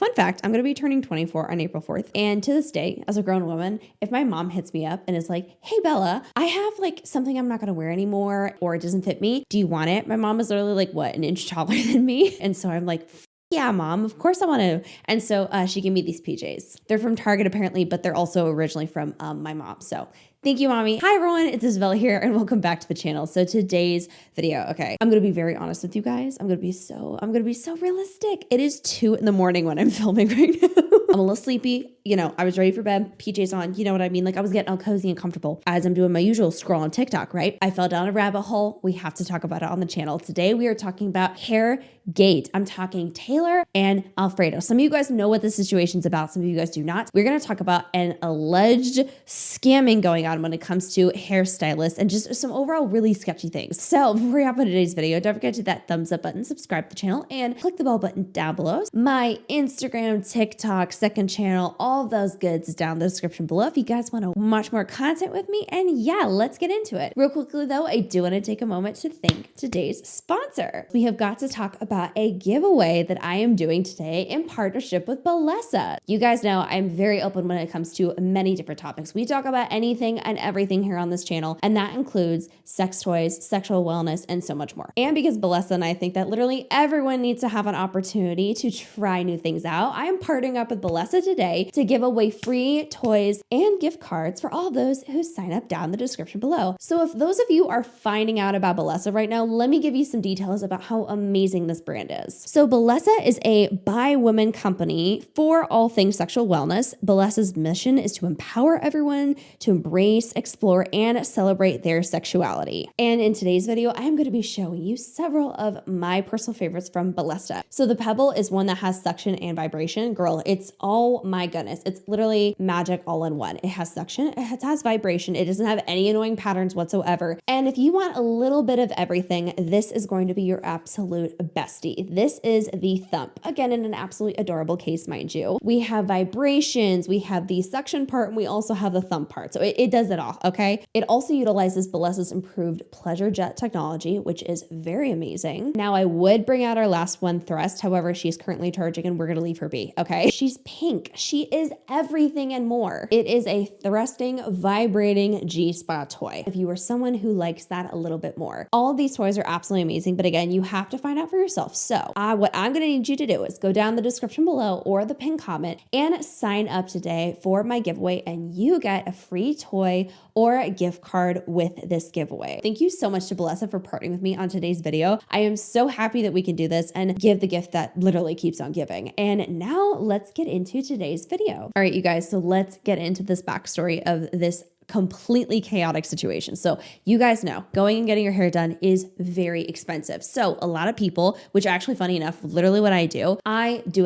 Fun fact, I'm going to be turning 24 on April 4th. And to this day, as a grown woman, if my mom hits me up and is like, hey, Bella, I have like something I'm not going to wear anymore, or it doesn't fit me. Do you want it? My mom is literally like, what, an inch taller than me? And so I'm like, yeah, mom, of course I want to. And so she gave me these PJs. They're from Target apparently, but they're also originally from my mom. So thank you, mommy. Hi, everyone. It's Isabella here, and welcome back to the channel. So today's video, okay, I'm going to be very honest with you guys. I'm going to be so realistic. It is 2 a.m. when I'm filming right now. I'm a little sleepy. You know, I was ready for bed, PJs on, you know what I mean? Like I was getting all cozy and comfortable as I'm doing my usual scroll on TikTok, right? I fell down a rabbit hole. We have to talk about it on the channel. Today we are talking about HairGate. I'm talking Taylor and Alfredo. Some of you guys know what the situation's about. Some of you guys do not. We're going to talk about an alleged scamming going on when it comes to hairstylists and just some overall really sketchy things. So before we hop into today's video, don't forget to hit that thumbs up button, subscribe to the channel, and click the bell button down below. My Instagram, TikTok, second channel, all of those goods down in the description below if you guys want to watch more content with me. And yeah, let's get into it. Real quickly though, I do want to take a moment to thank today's sponsor. We have got to talk about a giveaway that I am doing today in partnership with Bellessa. You guys know I'm very open when it comes to many different topics. We talk about anything and everything here on this channel, and that includes sex toys, sexual wellness, and so much more. And because Bellessa and I think that literally everyone needs to have an opportunity to try new things out, I am partnering up with Bellessa today to give away free toys and gift cards for all those who sign up down in the description below. So if those of you are finding out about Bellessa right now, let me give you some details about how amazing this brand is. So Bellessa is a by women company for all things sexual wellness. Bellessa's mission is to empower everyone to embrace, explore, and celebrate their sexuality. And in today's video, I'm going to be showing you several of my personal favorites from Bellessa. So the Pebble is one that has suction and vibration. Girl, it's, oh my goodness, it's literally magic all in one. It has suction, it has vibration, it doesn't have any annoying patterns whatsoever. And if you want a little bit of everything, this is going to be your absolute bestie. This is the Thump. Again, in an absolutely adorable case, mind you. We have vibrations, we have the suction part, and we also have the thump part. So it does it all, okay? It also utilizes Bellessa's improved pleasure jet technology, which is very amazing. Now, I would bring out our last one, Thrust. However, she's currently charging and we're going to leave her be, okay? She's pink. She is everything and more. It is a thrusting, vibrating G-spot toy. If you are someone who likes that a little bit more. All of these toys are absolutely amazing, but again, you have to find out for yourself. So what I'm going to need you to do is go down the description below or the pinned comment and sign up today for my giveaway, and you get a free toy or a gift card with this giveaway. Thank you so much to Bellessa for partnering with me on today's video. I am so happy that we can do this and give the gift that literally keeps on giving. And now let's get into today's video. All right, you guys, so let's get into this backstory of this completely chaotic situation. So you guys know going and getting your hair done is very expensive. So a lot of people, which actually funny enough, literally what I do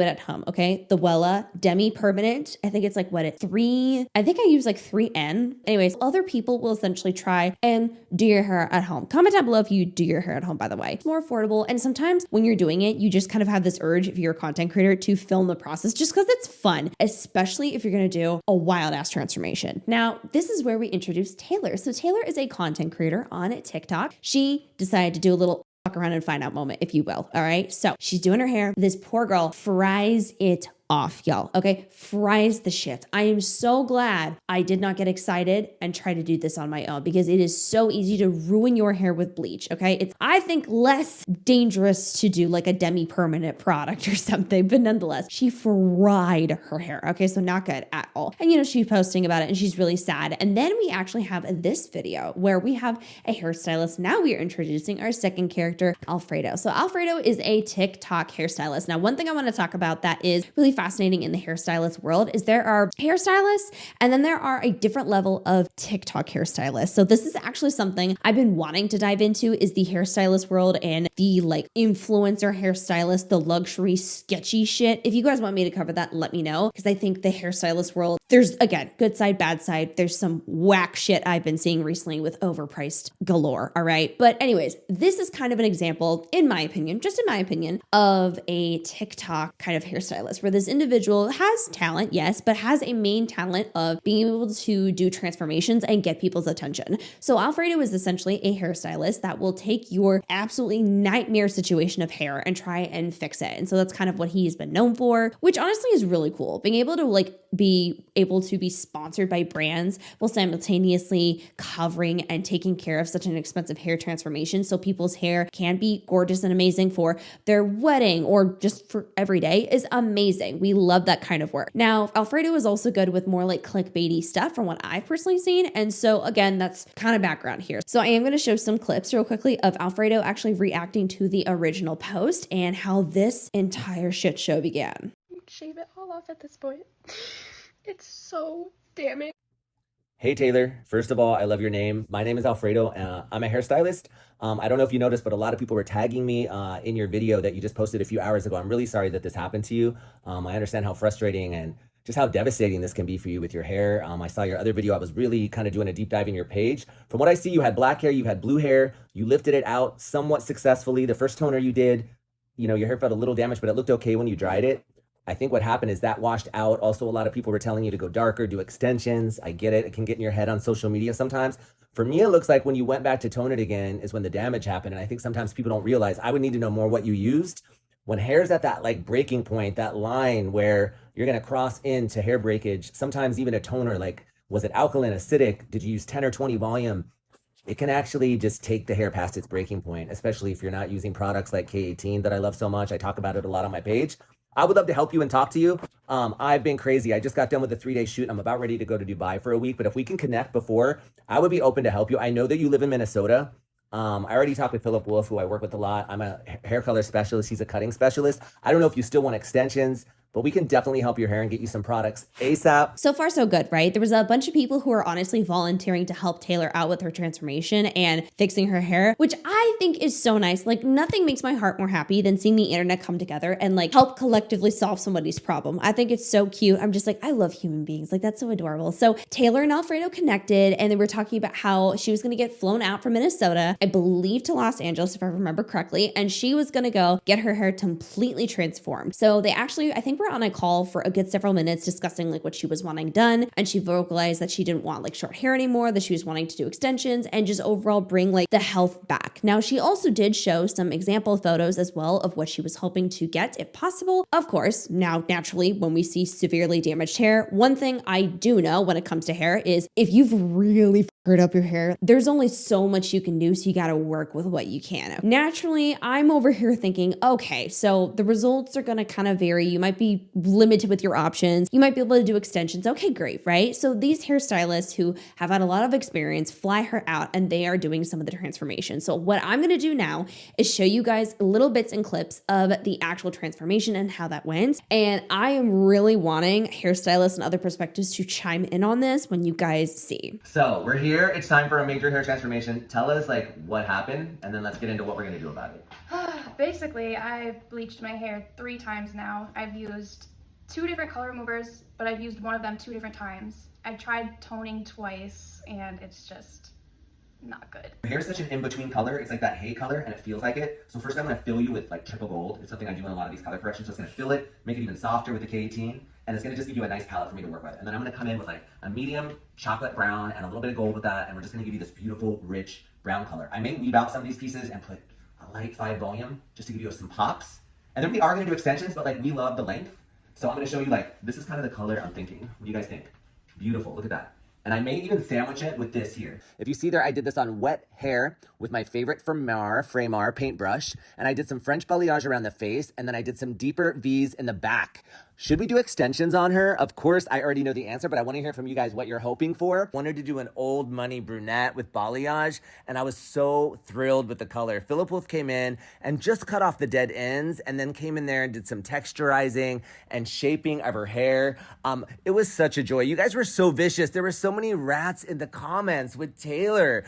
it at home. Okay. The Wella Demi Permanent. I think it's like I think I use like 3N. Anyways, other people will essentially try and do your hair at home. Comment down below if you do your hair at home, by the way. It's more affordable. And sometimes when you're doing it, you just kind of have this urge, if you're a content creator, to film the process just because it's fun, especially if you're going to do a wild ass transformation. Now, this is where we introduce Taylor. So Taylor is a content creator on TikTok. She decided to do a little fuck around and find out moment, if you will. All right. So she's doing her hair. This poor girl fries it off, y'all. Okay. Fries the shit. I am so glad I did not get excited and try to do this on my own, because it is so easy to ruin your hair with bleach. Okay. It's, I think, less dangerous to do like a demi-permanent product or something, but nonetheless, she fried her hair. Okay. So not good at all. And she's posting about it and she's really sad. And then we actually have this video where we have a hairstylist. Now we are introducing our second character, Alfredo. So Alfredo is a TikTok hairstylist. Now, one thing I want to talk about that is really fascinating in the hairstylist world is there are hairstylists and then there are a different level of TikTok hairstylists. So this is actually something I've been wanting to dive into, is the hairstylist world and the like influencer hairstylist, the luxury sketchy shit. If you guys want me to cover that, let me know, because I think the hairstylist world, there's, again, good side, bad side. There's some whack shit I've been seeing recently with overpriced galore. All right. But anyways, this is kind of an example, in my opinion, just in my opinion, of a TikTok kind of hairstylist where this individual has talent, yes, but has a main talent of being able to do transformations and get people's attention. So Alfredo is essentially a hairstylist that will take your absolutely nightmare situation of hair and try and fix it. And so that's kind of what he's been known for, which honestly is really cool. Being able to be able to be sponsored by brands while simultaneously covering and taking care of such an expensive hair transformation so people's hair can be gorgeous and amazing for their wedding or just for every day is amazing. We love that kind of work. Now, Alfredo is also good with more like clickbaity stuff from what I've personally seen. And so again, that's kind of background here. So I am going to show some clips real quickly of Alfredo actually reacting to the original post and how this entire shit show began. Shave it all off at this point. It's so damning. Hey Taylor, first of all, I love your name. My name is Alfredo. I'm a hairstylist. I don't know if you noticed, but a lot of people were tagging me in your video that you just posted a few hours ago. I'm really sorry that this happened to you. I understand how frustrating and just how devastating this can be for you with your hair. I saw your other video. I was really kind of doing a deep dive in your page. From what I see, you had black hair, you had blue hair, you lifted it out somewhat successfully. The first toner you did, your hair felt a little damaged, but it looked okay when you dried it. I think what happened is that washed out. Also, a lot of people were telling you to go darker, do extensions. I get it. It can get in your head on social media sometimes. For me, it looks like when you went back to tone it again is when the damage happened. And I think sometimes people don't realize. I would need to know more what you used. When hair's at that breaking point, that line where you're going to cross into hair breakage, sometimes even a toner, was it alkaline, acidic? Did you use 10 or 20 volume? It can actually just take the hair past its breaking point, especially if you're not using products like K18 that I love so much. I talk about it a lot on my page. I would love to help you and talk to you. I've been crazy. I just got done with a 3-day shoot. I'm about ready to go to Dubai for a week, but if we can connect before, I would be open to help you. I know that you live in Minnesota. I already talked with Philip Wolf, who I work with a lot. I'm a hair color specialist. He's a cutting specialist. I don't know if you still want extensions, but we can definitely help your hair and get you some products ASAP. So far, so good, right? There was a bunch of people who are honestly volunteering to help Taylor out with her transformation and fixing her hair, which I think is so nice. Nothing makes my heart more happy than seeing the internet come together and help collectively solve somebody's problem. I think it's so cute. I'm just I love human beings. That's so adorable. So Taylor and Alfredo connected, and they were talking about how she was going to get flown out from Minnesota, I believe to Los Angeles, if I remember correctly, and she was going to go get her hair completely transformed. So they actually, I think, were on a call for a good several minutes discussing what she was wanting done, and she vocalized that she didn't want short hair anymore, that she was wanting to do extensions and just overall bring the health back. Now, she also did show some example photos as well of what she was hoping to get if possible. Of course, now naturally, when we see severely damaged hair, one thing I do know when it comes to hair is if you've really fucked up your hair, there's only so much you can do, so you got to work with what you can. Naturally, I'm over here thinking, okay, so the results are going to kind of vary. You might be limited with your options. You might be able to do extensions. Okay, great, right? So these hairstylists who have had a lot of experience fly her out, and they are doing some of the transformation. So what I'm going to do now is show you guys little bits and clips of the actual transformation and how that went. And I am really wanting hairstylists and other perspectives to chime in on this when you guys see. So we're here. It's time for a major hair transformation. Tell us what happened, and then let's get into what we're going to do about it. Basically, I've bleached my hair 3 times now. I've used 2 different color removers, but I've used one of them 2 different times. I've tried toning twice, and it's just not good. Your hair is such an in-between color. It's like that hay color, and it feels like it. So first I'm going to fill you with triple gold. It's something I do in a lot of these color corrections. So it's going to fill it, make it even softer with the K18, and it's going to just give you a nice palette for me to work with. And then I'm going to come in with a medium chocolate brown and a little bit of gold with that, and we're just going to give you this beautiful, rich brown color. I may weave out some of these pieces and put a light 5 volume just to give you some pops. And then we are going to do extensions, but we love the length. So I'm going to show you this is kind of the color I'm thinking. What do you guys think? Beautiful, look at that. And I may even sandwich it with this here. If you see there, I did this on wet hair with my favorite Framar paintbrush. And I did some French balayage around the face. And then I did some deeper V's in the back. Should we do extensions on her? Of course, I already know the answer, but I want to hear from you guys what you're hoping for. Wanted to do an old money brunette with balayage, and I was so thrilled with the color. Philip Wolf came in and just cut off the dead ends, and then came in there and did some texturizing and shaping of her hair. It was such a joy. You guys were so vicious. There were so many rats in the comments with Taylor.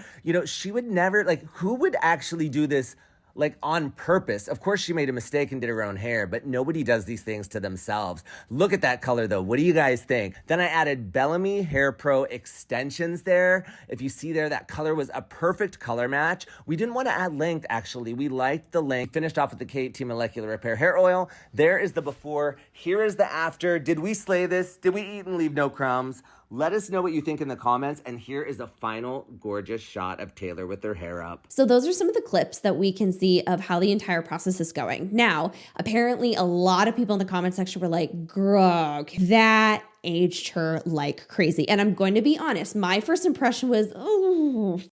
She would never, who would actually do this like on purpose. Of course she made a mistake and did her own hair, but nobody does these things to themselves. Look at that color though. What do you guys think? Then I added Bellamy Hair Pro extensions there. If you see there, that color was a perfect color match. We didn't want to add length actually. We liked the length. Finished off with the KT Molecular Repair hair oil. There is the before. Here is the after. Did we slay this? Did we eat and leave no crumbs? Let us know what you think in the comments. And here is a final gorgeous shot of Taylor with her hair up. So those are some of the clips that we can see of how the entire process is going. Now, apparently a lot of people in the comment section were like, Grog, that aged her like crazy. And I'm going to be honest, my first impression was, oh,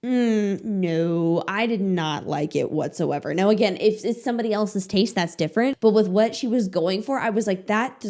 no, I did not like it whatsoever. Now, again, if it's somebody else's taste, that's different. But with what she was going for, I was like, that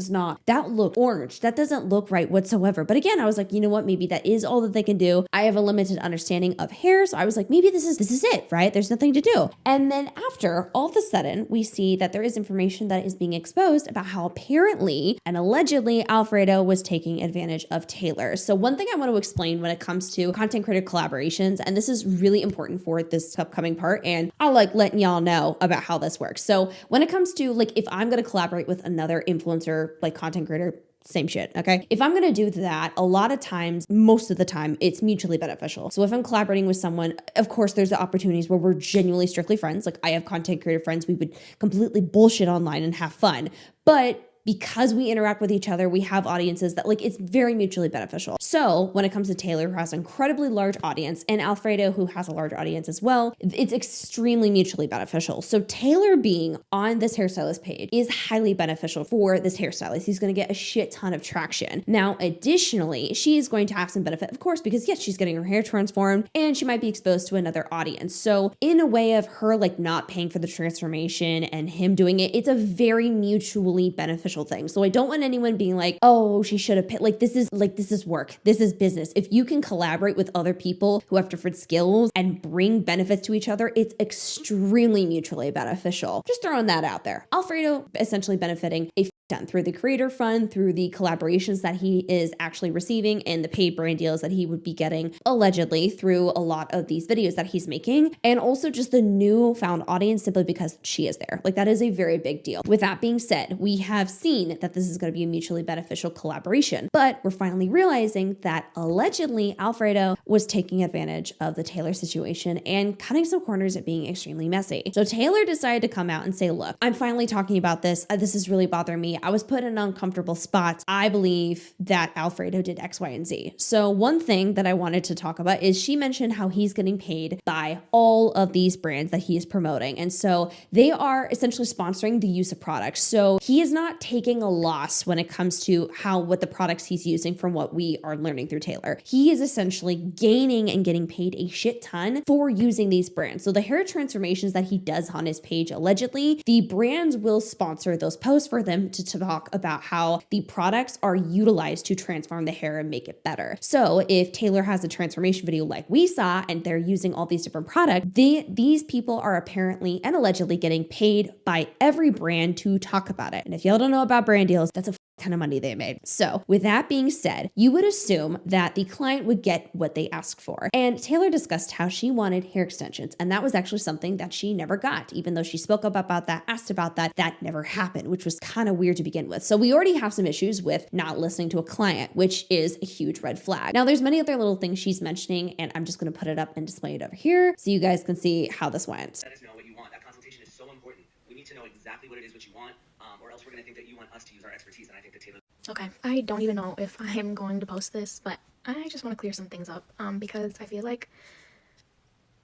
look orange. That doesn't look right whatsoever. But again, I was like, you know what? Maybe that is all that they can do. I have a limited understanding of hair. So I was like, maybe this is it, right? There's nothing to do. And then after, all of a sudden, we see that there is information that is being exposed about how apparently and allegedly Alfredo was taking advantage of Taylor. So one thing I want to explain when it comes to content creator collaborations, and this is really important for this upcoming part, and I'll like letting y'all know about how this works. So when it comes to like, if I'm going to collaborate with another influencer, like content creator, same shit, okay? If I'm gonna do that, a lot of times, most of the time, it's mutually beneficial. So if I'm collaborating with someone, of course, there's the opportunities where we're genuinely strictly friends. Like I have content creator friends, we would completely bullshit online and have fun. But because we interact with each other, we have audiences that like it's very mutually beneficial. So when it comes to Taylor, who has an incredibly large audience, and Alfredo, who has a large audience as well, it's extremely mutually beneficial. So Taylor being on this hairstylist page is highly beneficial for this hairstylist. He's going to get a shit ton of traction. Now, additionally, she is going to have some benefit, of course, because yes, she's getting her hair transformed and she might be exposed to another audience. So in a way of her like not paying for the transformation and him doing it, it's a very mutually beneficial thing. So I don't want anyone being like, oh, she should have paid. Like this is work. This is business. If you can collaborate with other people who have different skills and bring benefits to each other, it's extremely mutually beneficial. Just throwing that out there. Alfredo essentially benefiting a done through the creator fund, through the collaborations that he is actually receiving and the paid brand deals that he would be getting allegedly through a lot of these videos that he's making, and also just the newfound audience simply because she is there. Like that is a very big deal. With that being said, we have seen that this is going to be a mutually beneficial collaboration, but we're finally realizing that allegedly Alfredo was taking advantage of the Taylor situation and cutting some corners at being extremely messy. So Taylor decided to come out and say, look, I'm finally talking about this. This is really bothering me. I was put in uncomfortable spots. I believe that Alfredo did X, Y, and Z. So one thing that I wanted to talk about is she mentioned how he's getting paid by all of these brands that he is promoting. And so they are essentially sponsoring the use of products. So he is not taking a loss when it comes to what the products he's using from what we are learning through Taylor. He is essentially gaining and getting paid a shit ton for using these brands. So the hair transformations that he does on his page, allegedly, the brands will sponsor those posts for them to talk about how the products are utilized to transform the hair and make it better. So if Taylor has a transformation video like we saw and they're using all these different products, these people are apparently and allegedly getting paid by every brand to talk about it. And if y'all don't know about brand deals, that's a ton of money they made. So with that being said, you would assume that the client would get what they asked for. And Taylor discussed how she wanted hair extensions. And that was actually something that she never got. Even though she spoke up about that, asked about that, that never happened, which was kind of weird to begin with. So we already have some issues with not listening to a client, which is a huge red flag. Now there's many other little things she's mentioning, and I'm just going to put it up and display it over here so you guys can see how this went. Let us know what you want. That consultation is so important. We need to know exactly what it is what you want, or else we're going to think that you want us to use our expertise. And I think that Taylor. Okay, I don't even know if I'm going to post this, but I just want to clear some things up because I feel like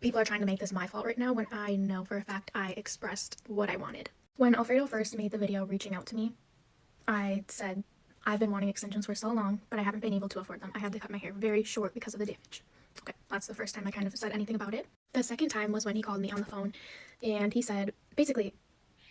people are trying to make this my fault right now when I know for a fact I expressed what I wanted. When Alfredo first made the video reaching out to me, I said, I've been wanting extensions for so long, but I haven't been able to afford them. I had to cut my hair very short because of the damage. Okay, that's the first time I kind of said anything about it. The second time was when he called me on the phone and he said, basically,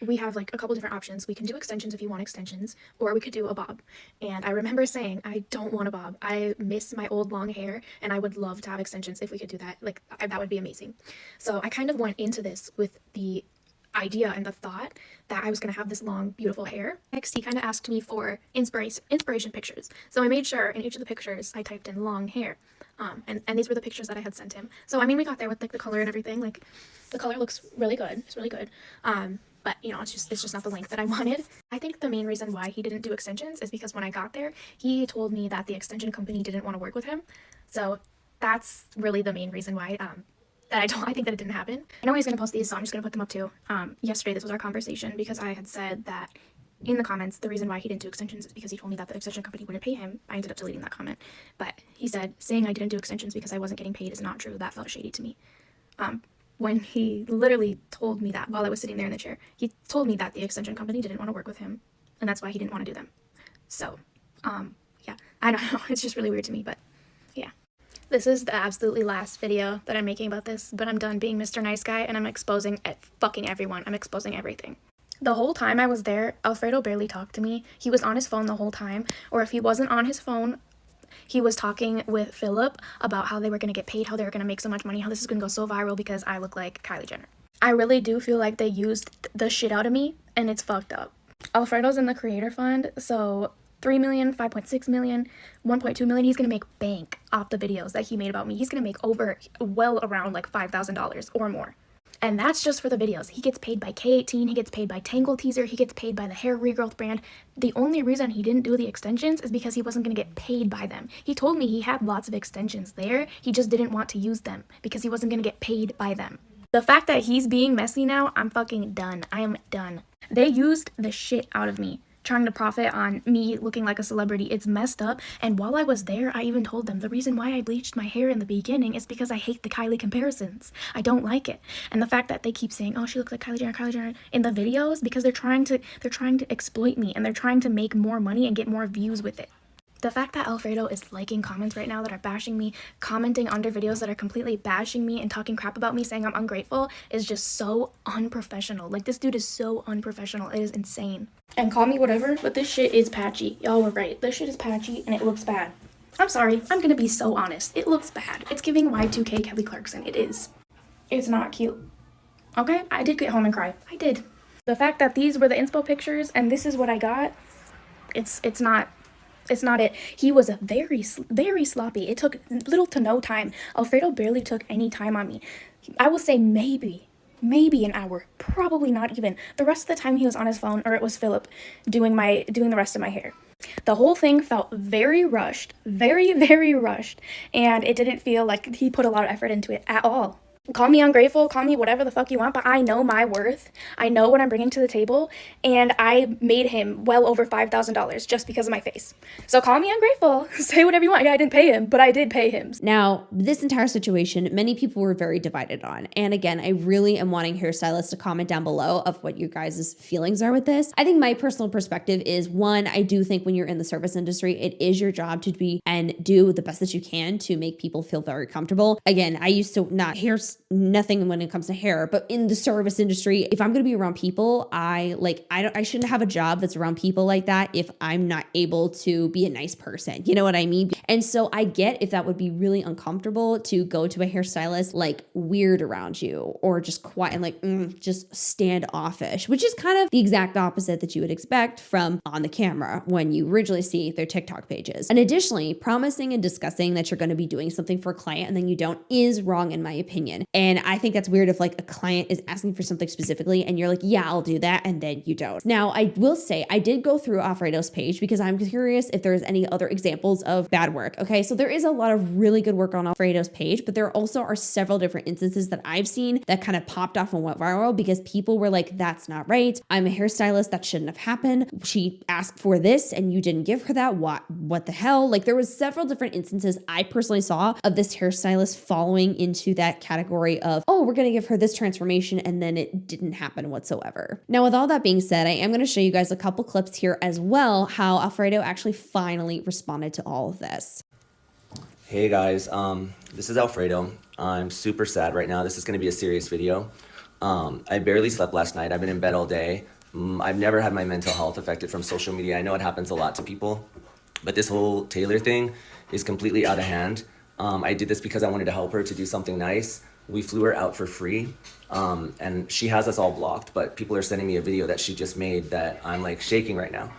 we have like a couple different options. We can do extensions if you want extensions, or we could do a bob. And I remember saying, I don't want a bob. I miss my old long hair and I would love to have extensions if we could do that. Like that would be amazing. So I kind of went into this with the idea and the thought that I was going to have this long, beautiful hair. Next, he kind of asked me for inspiration pictures. So I made sure in each of the pictures I typed in long hair. And these were the pictures that I had sent him. So I mean, we got there with like the color and everything. Like the color looks really good. It's really good. But you know, it's just not the length that I wanted. I think the main reason why he didn't do extensions is because when I got there, he told me that the extension company didn't want to work with him. So that's really the main reason why I think that it didn't happen. I know he's gonna post these, so I'm just gonna put them up too. Yesterday this was our conversation because I had said that in the comments the reason why he didn't do extensions is because he told me that the extension company wouldn't pay him. I ended up deleting that comment, but he said saying I didn't do extensions because I wasn't getting paid is not true. That felt shady to me. When he literally told me that while I was sitting there in the chair, he told me that the extension company didn't want to work with him, and that's why he didn't want to do them. So yeah, I don't know, it's just really weird to me, but yeah. This is the absolutely last video that I'm making about this, but I'm done being Mr. Nice Guy, and I'm exposing fucking everyone. I'm exposing everything. The whole time I was there, Alfredo barely talked to me. He was on his phone the whole time, or if he wasn't on his phone, he was talking with Philip about how they were going to get paid, how they were going to make so much money, how this is going to go so viral because I look like Kylie Jenner. I really do feel like they used the shit out of me, and it's fucked up. Alfredo's in the creator fund, so 3 million, 5.6 million, 1.2 million, he's going to make bank off the videos that he made about me. He's going to make well around like $5,000 or more. And that's just for the videos. He gets paid by K18, he gets paid by Tangle Teaser, he gets paid by the hair regrowth brand. The only reason he didn't do the extensions is because he wasn't going to get paid by them. He told me he had lots of extensions there, he just didn't want to use them because he wasn't going to get paid by them. The fact that he's being messy now, I'm fucking done. I am done. They used the shit out of me, trying to profit on me looking like a celebrity. It's messed up. And while I was there, I even told them the reason why I bleached my hair in the beginning is because I hate the Kylie comparisons. I don't like it. And the fact that they keep saying, oh, she looks like Kylie Jenner in the videos, because they're trying to exploit me, and they're trying to make more money and get more views with it. The fact that Alfredo is liking comments right now that are bashing me, commenting under videos that are completely bashing me and talking crap about me, saying I'm ungrateful, is just so unprofessional. Like, this dude is so unprofessional. It is insane. And call me whatever, but this shit is patchy. Y'all were right. This shit is patchy and it looks bad. I'm sorry. I'm gonna be so honest. It looks bad. It's giving Y2K Kelly Clarkson. It is. It's not cute. Okay? I did get home and cry. I did. The fact that these were the inspo pictures and this is what I got, it's not it. He was very sloppy. It took little to no time. Alfredo barely took any time on me. I will say maybe an hour, probably not even. The rest of the time he was on his phone, or it was Philip doing the rest of my hair. The whole thing felt very rushed, very rushed, and it didn't feel like he put a lot of effort into it at all. Call me ungrateful, call me whatever the fuck you want, but I know my worth. I know what I'm bringing to the table, and I made him well over $5,000 just because of my face. So call me ungrateful. Say whatever you want. Yeah, I didn't pay him, but I did pay him. Now, this entire situation, many people were very divided on. And again, I really am wanting hairstylists to comment down below of what your guys' feelings are with this. I think my personal perspective is, one, I do think when you're in the service industry, it is your job to be and do the best that you can to make people feel very comfortable. Again, I used to not nothing when it comes to hair, but in the service industry, if I'm going to be around people, I shouldn't have a job that's around people like that if I'm not able to be a nice person. You know what I mean? And so I get if that would be really uncomfortable to go to a hairstylist like weird around you, or just quiet and like just standoffish, which is kind of the exact opposite that you would expect from on the camera when you originally see their TikTok pages. And additionally, promising and discussing that you're going to be doing something for a client and then you don't is wrong in my opinion. And I think that's weird if like a client is asking for something specifically and you're like, yeah, I'll do that, and then you don't. Now, I will say I did go through Alfredo's page because I'm curious if there's any other examples of bad work. Okay, so there is a lot of really good work on Alfredo's page, but there also are several different instances that I've seen that kind of popped off and went viral because people were like, that's not right. I'm a hairstylist. That shouldn't have happened. She asked for this and you didn't give her that. What the hell? Like, there was several different instances I personally saw of this hairstylist falling into that category of, oh, we're going to give her this transformation, and then it didn't happen whatsoever. Now, with all that being said, I am going to show you guys a couple clips here as well, how Alfredo actually finally responded to all of this. Hey guys, this is Alfredo. I'm super sad right now. This is going to be a serious video. I barely slept last night. I've been in bed all day. I've never had my mental health affected from social media. I know it happens a lot to people, but this whole Taylor thing is completely out of hand. I did this because I wanted to help her to do something nice. We flew her out for free, and she has us all blocked, but people are sending me a video that she just made that I'm like shaking right now.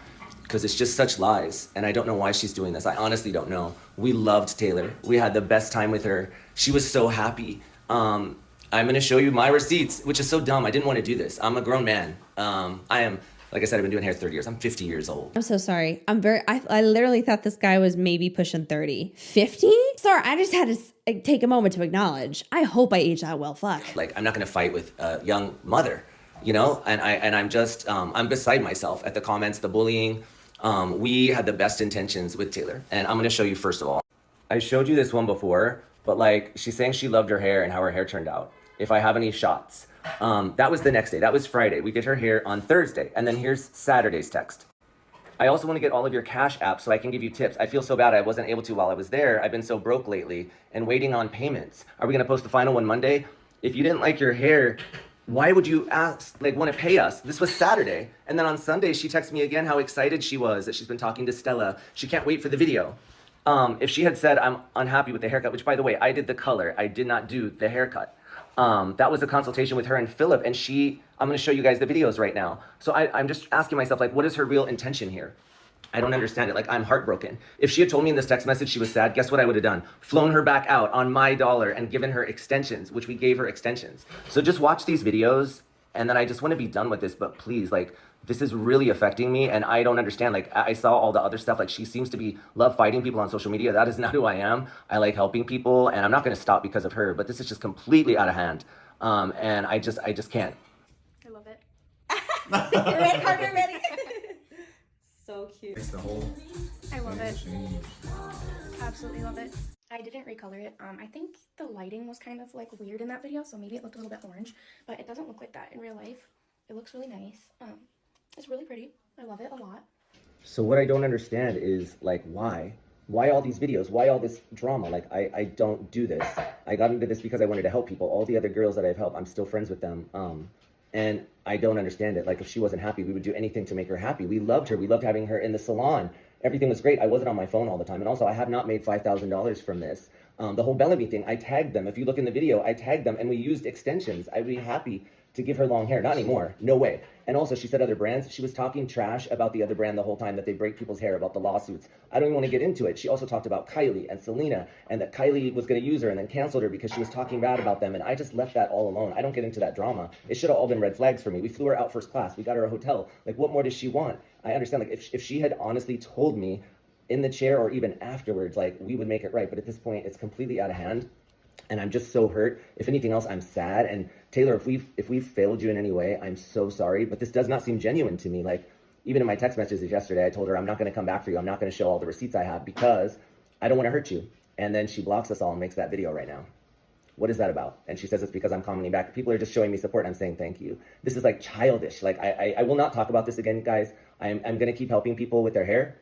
because it's just such lies. And I don't know why she's doing this. I honestly don't know. We loved Taylor. We had the best time with her. She was so happy. I'm going to show you my receipts, which is so dumb. I didn't want to do this. I'm a grown man. Like I said, I've been doing hair 30 years. I'm 50 years old. I'm so sorry. I literally thought this guy was maybe pushing 30. 50? Sorry, I just had to take a moment to acknowledge. I hope I aged that well. Fuck. Like, I'm not going to fight with a young mother, you know? And I'm just, I'm beside myself at the comments, the bullying. We had the best intentions with Taylor. And I'm going to show you first of all. I showed you this one before, but like, she's saying she loved her hair and how her hair turned out. If I have any shots. That was the next day. That was Friday. We did her hair on Thursday. And then here's Saturday's text. I also want to get all of your Cash apps so I can give you tips. I feel so bad I wasn't able to while I was there. I've been so broke lately and waiting on payments. Are we going to post the final one Monday? If you didn't like your hair, why would you want to pay us? This was Saturday. And then on Sunday, she texted me again how excited she was that she's been talking to Stella. She can't wait for the video. If she had said, I'm unhappy with the haircut, which by the way, I did the color. I did not do the haircut. That was a consultation with her and Philip, and I'm going to show you guys the videos right now. So I'm just asking myself, like, what is her real intention here? I don't understand it. Like, I'm heartbroken. If she had told me in this text message she was sad, guess what I would have done? Flown her back out on my dollar and given her extensions, which we gave her extensions. So just watch these videos, and then I just want to be done with this, but please, like, this is really affecting me, and I don't understand. Like, I saw all the other stuff. Like, she seems to love fighting people on social media. That is not who I am. I like helping people, and I'm not going to stop because of her, but this is just completely out of hand. And I just can't. I love it. Ready? So cute. I love it. Absolutely love it. I didn't recolor it. I think the lighting was kind of like weird in that video, so maybe it looked a little bit orange, but it doesn't look like that in real life. It looks really nice. It's really pretty. I love it a lot. So what I don't understand is, like, why? Why all these videos? Why all this drama? Like, I don't do this. I got into this because I wanted to help people. All the other girls that I've helped, I'm still friends with them. And I don't understand it. Like, if she wasn't happy, we would do anything to make her happy. We loved her. We loved having her in the salon. Everything was great. I wasn't on my phone all the time. And also, I have not made $5,000 from this. The whole Bellamy thing, I tagged them. If you look in the video, I tagged them and we used extensions. I'd be happy to give her long hair. Not anymore. No way. And also, she said other brands. She was talking trash about the other brand the whole time, that they break people's hair, about the lawsuits. I don't even want to get into it. She also talked about Kylie and Selena, and that Kylie was going to use her and then canceled her because she was talking bad about them. And I just left that all alone. I don't get into that drama. It should have all been red flags for me. We flew her out first class. We got her a hotel. Like, what more does she want? I understand. Like, if she had honestly told me in the chair or even afterwards, like, we would make it right. But at this point, it's completely out of hand. And I'm just so hurt. If anything else, I'm sad. And Taylor, if we've failed you in any way, I'm so sorry. But this does not seem genuine to me. Like, even in my text messages yesterday, I told her I'm not going to come back for you. I'm not going to show all the receipts I have because I don't want to hurt you. And then she blocks us all and makes that video right now. What is that about? And she says it's because I'm commenting back. People are just showing me support. And I'm saying thank you. This is like childish. Like, I will not talk about this again, guys. I'm going to keep helping people with their hair.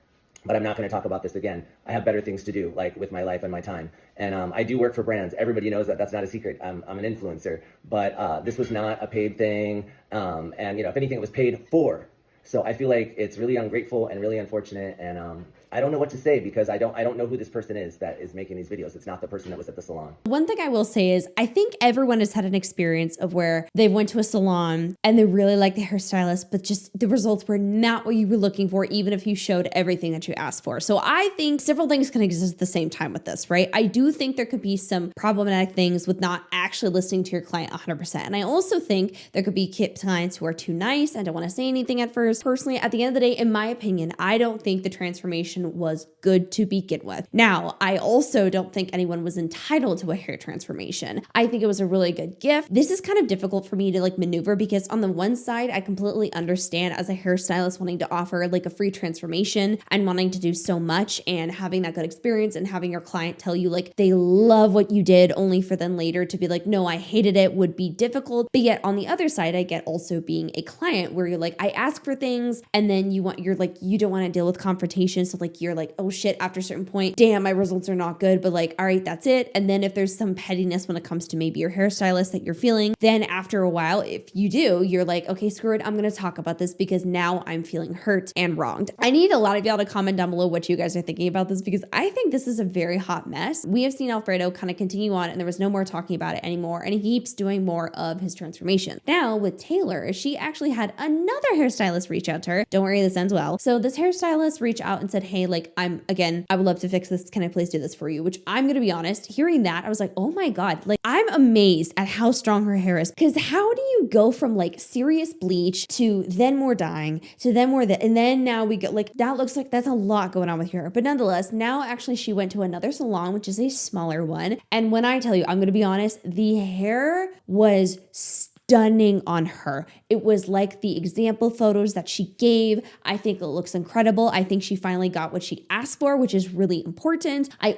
But I'm not going to talk about this again. I have better things to do, like with my life and my time. And I do work for brands. Everybody knows that. That's not a secret. I'm an influencer. But this was not a paid thing. And, you know, if anything, it was paid for. So I feel like it's really ungrateful and really unfortunate. And I don't know what to say because I don't know who this person is that is making these videos. It's not the person that was at the salon. One thing I will say is I think everyone has had an experience of where they went to a salon and they really liked the hairstylist, but just the results were not what you were looking for, even if you showed everything that you asked for. So I think several things can exist at the same time with this, right? I do think there could be some problematic things with not actually listening to your client 100%. And I also think there could be clients who are too nice and don't want to say anything at first. Personally, at the end of the day, in my opinion, I don't think the transformation was good to begin with. Now, I also don't think anyone was entitled to a hair transformation. I think it was a really good gift. This is kind of difficult for me to like maneuver because on the one side, I completely understand as a hairstylist wanting to offer like a free transformation and wanting to do so much and having that good experience and having your client tell you like they love what you did only for then later to be like, no, I hated it would be difficult. But yet on the other side, I get also being a client where you're like, I ask for things and then you don't want to deal with confrontation. So like, you're like, oh shit, after a certain point, damn, my results are not good, but like, all right, that's it. And then if there's some pettiness when it comes to maybe your hairstylist that you're feeling, then after a while, if you do, you're like, okay, screw it. I'm going to talk about this because now I'm feeling hurt and wronged. I need a lot of y'all to comment down below what you guys are thinking about this because I think this is a very hot mess. We have seen Alfredo kind of continue on and there was no more talking about it anymore. And he keeps doing more of his transformation. Now with Taylor, she actually had another hairstylist Reaches. Don't worry, this ends well. So this hairstylist reached out and said, hey, like, I would love to fix this. Can I please do this for you? Which I'm going to be honest, hearing that, I was like, oh my God, like I'm amazed at how strong her hair is. Because how do you go from like serious bleach to then more dyeing to then more that, and then now we go like, that looks like that's a lot going on with her. But nonetheless, now actually she went to another salon, which is a smaller one. And when I tell you, I'm going to be honest, the hair was stunning on her. It was like the example photos that she gave. I think it looks incredible. I think she finally got what she asked for, which is really important. I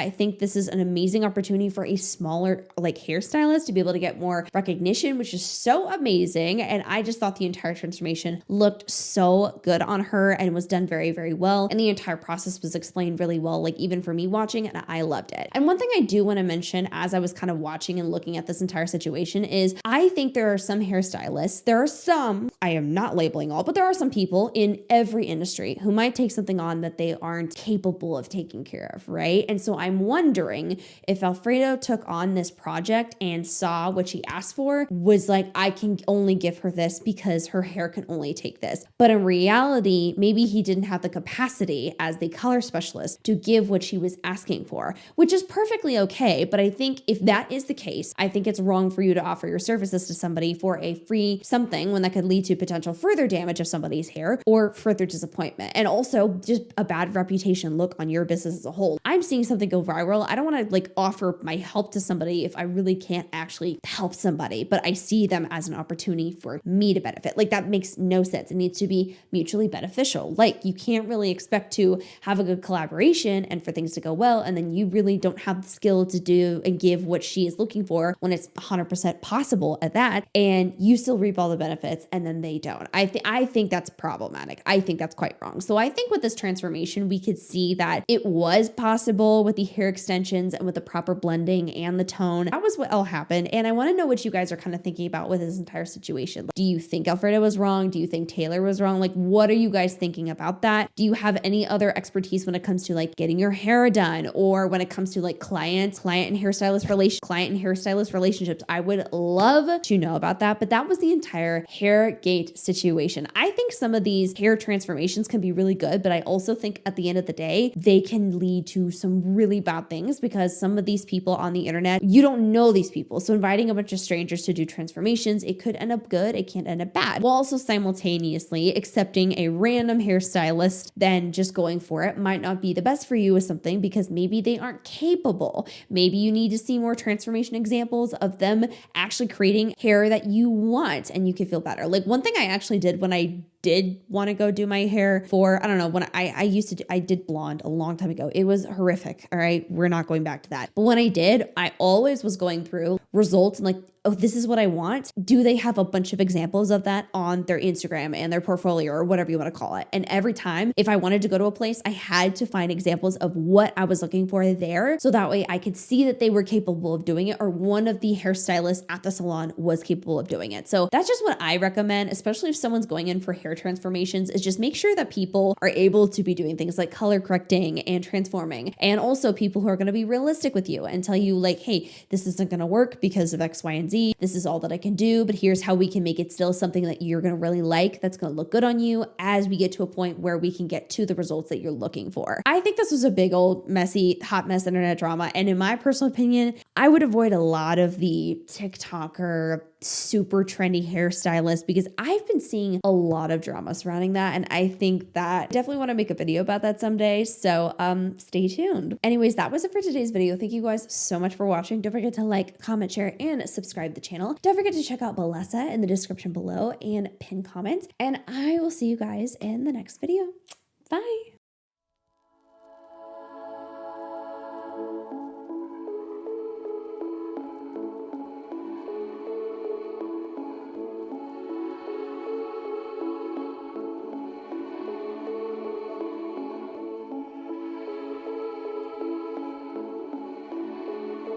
think this is an amazing opportunity for a smaller like hairstylist to be able to get more recognition, which is so amazing. And I just thought the entire transformation looked so good on her and was done very, very well. And the entire process was explained really well, like even for me watching, and I loved it. And one thing I do want to mention as I was kind of watching and looking at this entire situation is I think there are some hairstylists, there are some, I am not labeling all, but there are some people in every industry who might take something on that they aren't capable of taking care of, right? And so I'm wondering if Alfredo took on this project and saw what she asked for, was like, I can only give her this because her hair can only take this. But in reality, maybe he didn't have the capacity as the color specialist to give what she was asking for, which is perfectly okay. But I think if that is the case, I think it's wrong for you to offer your services to somebody for a free something when that could lead to potential further damage of somebody's hair or further disappointment. And also just a bad reputation look on your business as a whole. I'm seeing something go viral. I don't want to like offer my help to somebody if I really can't actually help somebody, but I see them as an opportunity for me to benefit. Like that makes no sense. It needs to be mutually beneficial. Like you can't really expect to have a good collaboration and for things to go well, and then you really don't have the skill to do and give what she is looking for when it's 100% possible at that, and you still reap all the benefits and then they don't. I think that's problematic. I think that's quite wrong. So I think with this transformation, we could see that it was possible with the hair extensions and with the proper blending and the tone. That was what all happened. And I want to know what you guys are kind of thinking about with this entire situation. Do you think Alfredo was wrong? Do you think Taylor was wrong? Like, what are you guys thinking about that? Do you have any other expertise when it comes to like getting your hair done, or when it comes to like client and hairstylist relationships? I would love to know about that. But that was the entire HairGate situation. I think some of these hair transformations can be really good, but I also think at the end of the day, they can lead to some really bad things because some of these people on the internet, you don't know these people. So inviting a bunch of strangers to do transformations, it could end up good, it can't end up bad. While also simultaneously accepting a random hairstylist, then just going for it might not be the best for you with something because maybe they aren't capable. Maybe you need to see more transformation examples of them actually creating hair that you want and you can feel better. Like one thing I actually did when I did want to go do my hair for, I don't know, when I did blonde a long time ago. It was horrific. All right. We're not going back to that. But when I did, I always was going through results and like, oh, this is what I want. Do they have a bunch of examples of that on their Instagram and their portfolio or whatever you want to call it? And every time, if I wanted to go to a place, I had to find examples of what I was looking for there. So that way I could see that they were capable of doing it, or one of the hairstylists at the salon was capable of doing it. So that's just what I recommend, especially if someone's going in for hair transformations, is just make sure that people are able to be doing things like color correcting and transforming. And also people who are going to be realistic with you and tell you like, hey, this isn't going to work because of X, Y, and Z. This is all that I can do, but here's how we can make it still something that you're going to really like, that's going to look good on you as we get to a point where we can get to the results that you're looking for. I think this was a big old messy hot mess internet drama, and in my personal opinion, I would avoid a lot of the TikToker super trendy hairstylist because I've been seeing a lot of drama surrounding that, and I think that I definitely want to make a video about that someday, so stay tuned. Anyways, that was it for today's video. Thank you guys so much for watching. Don't forget to like, comment, share, and subscribe to the channel. Don't forget to check out Bellessa in the description below and pin comments, and I will see you guys in the next video. Bye.